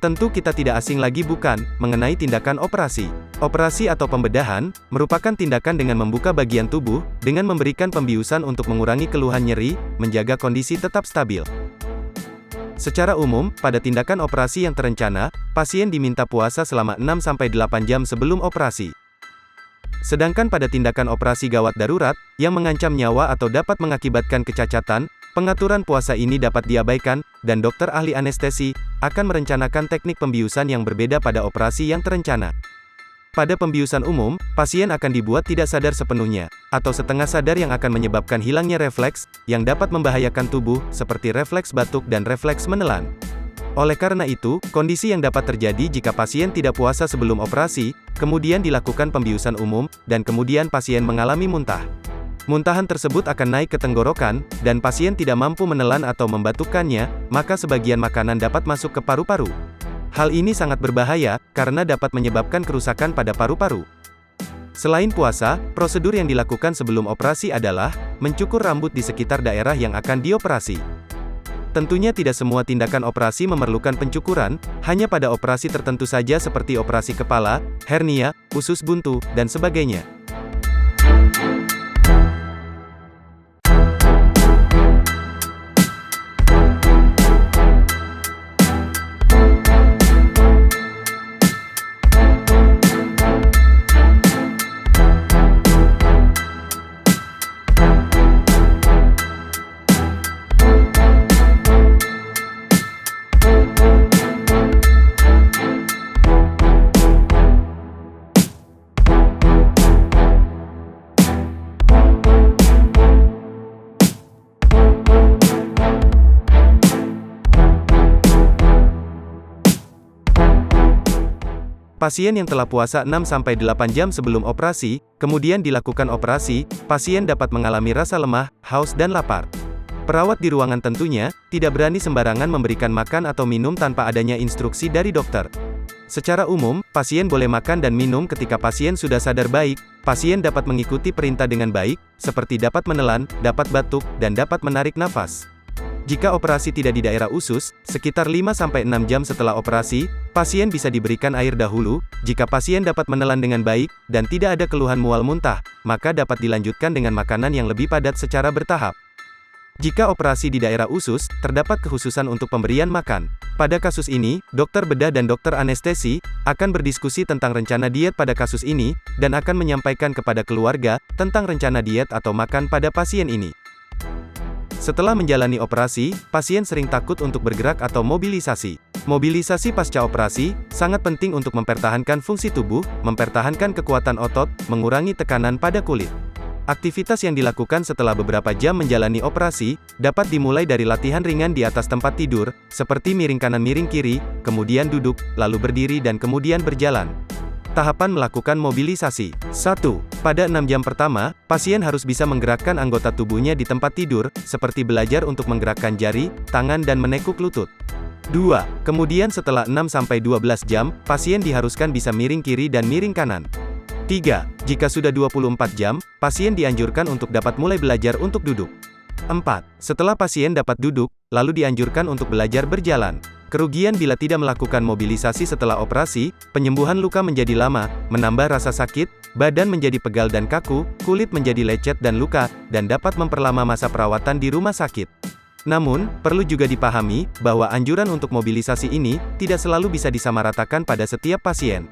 Tentu kita tidak asing lagi bukan, mengenai tindakan operasi. Operasi atau pembedahan, merupakan tindakan dengan membuka bagian tubuh, dengan memberikan pembiusan untuk mengurangi keluhan nyeri, menjaga kondisi tetap stabil. Secara umum, pada tindakan operasi yang terencana, pasien diminta puasa selama 6-8 jam sebelum operasi. Sedangkan pada tindakan operasi gawat darurat, yang mengancam nyawa atau dapat mengakibatkan kecacatan, pengaturan puasa ini dapat diabaikan, dan dokter ahli anestesi akan merencanakan teknik pembiusan yang berbeda pada operasi yang terencana. Pada pembiusan umum, pasien akan dibuat tidak sadar sepenuhnya, atau setengah sadar yang akan menyebabkan hilangnya refleks, yang dapat membahayakan tubuh, seperti refleks batuk dan refleks menelan. Oleh karena itu, kondisi yang dapat terjadi jika pasien tidak puasa sebelum operasi, kemudian dilakukan pembiusan umum, dan kemudian pasien mengalami muntah. Muntahan tersebut akan naik ke tenggorokan, dan pasien tidak mampu menelan atau membatukkannya, maka sebagian makanan dapat masuk ke paru-paru. Hal ini sangat berbahaya, karena dapat menyebabkan kerusakan pada paru-paru. Selain puasa, prosedur yang dilakukan sebelum operasi adalah mencukur rambut di sekitar daerah yang akan dioperasi. Tentunya tidak semua tindakan operasi memerlukan pencukuran, hanya pada operasi tertentu saja seperti operasi kepala, hernia, usus buntu, dan sebagainya. Pasien yang telah puasa 6-8 jam sebelum operasi, kemudian dilakukan operasi, pasien dapat mengalami rasa lemah, haus dan lapar. Perawat di ruangan tentunya, tidak berani sembarangan memberikan makan atau minum tanpa adanya instruksi dari dokter. Secara umum, pasien boleh makan dan minum ketika pasien sudah sadar baik, pasien dapat mengikuti perintah dengan baik, seperti dapat menelan, dapat batuk, dan dapat menarik nafas. Jika operasi tidak di daerah usus, sekitar 5-6 jam setelah operasi, pasien bisa diberikan air dahulu. Jika pasien dapat menelan dengan baik, dan tidak ada keluhan mual muntah, maka dapat dilanjutkan dengan makanan yang lebih padat secara bertahap. Jika operasi di daerah usus, terdapat kekhususan untuk pemberian makan. Pada kasus ini, dokter bedah dan dokter anestesi akan berdiskusi tentang rencana diet pada kasus ini, dan akan menyampaikan kepada keluarga tentang rencana diet atau makan pada pasien ini. Setelah menjalani operasi, pasien sering takut untuk bergerak atau mobilisasi. Mobilisasi pasca operasi sangat penting untuk mempertahankan fungsi tubuh, mempertahankan kekuatan otot, mengurangi tekanan pada kulit. Aktivitas yang dilakukan setelah beberapa jam menjalani operasi dapat dimulai dari latihan ringan di atas tempat tidur, seperti miring kanan miring kiri, kemudian duduk, lalu berdiri dan kemudian berjalan. Tahapan melakukan mobilisasi. 1. Pada 6 jam pertama, pasien harus bisa menggerakkan anggota tubuhnya di tempat tidur, seperti belajar untuk menggerakkan jari, tangan dan menekuk lutut. 2. Kemudian setelah 6-12 jam, pasien diharuskan bisa miring kiri dan miring kanan. 3. Jika sudah 24 jam, pasien dianjurkan untuk dapat mulai belajar untuk duduk. 4. Setelah pasien dapat duduk, lalu dianjurkan untuk belajar berjalan. Kerugian bila tidak melakukan mobilisasi setelah operasi, penyembuhan luka menjadi lama, menambah rasa sakit, badan menjadi pegal dan kaku, kulit menjadi lecet dan luka, dan dapat memperlama masa perawatan di rumah sakit. Namun, perlu juga dipahami, bahwa anjuran untuk mobilisasi ini, tidak selalu bisa disamaratakan pada setiap pasien.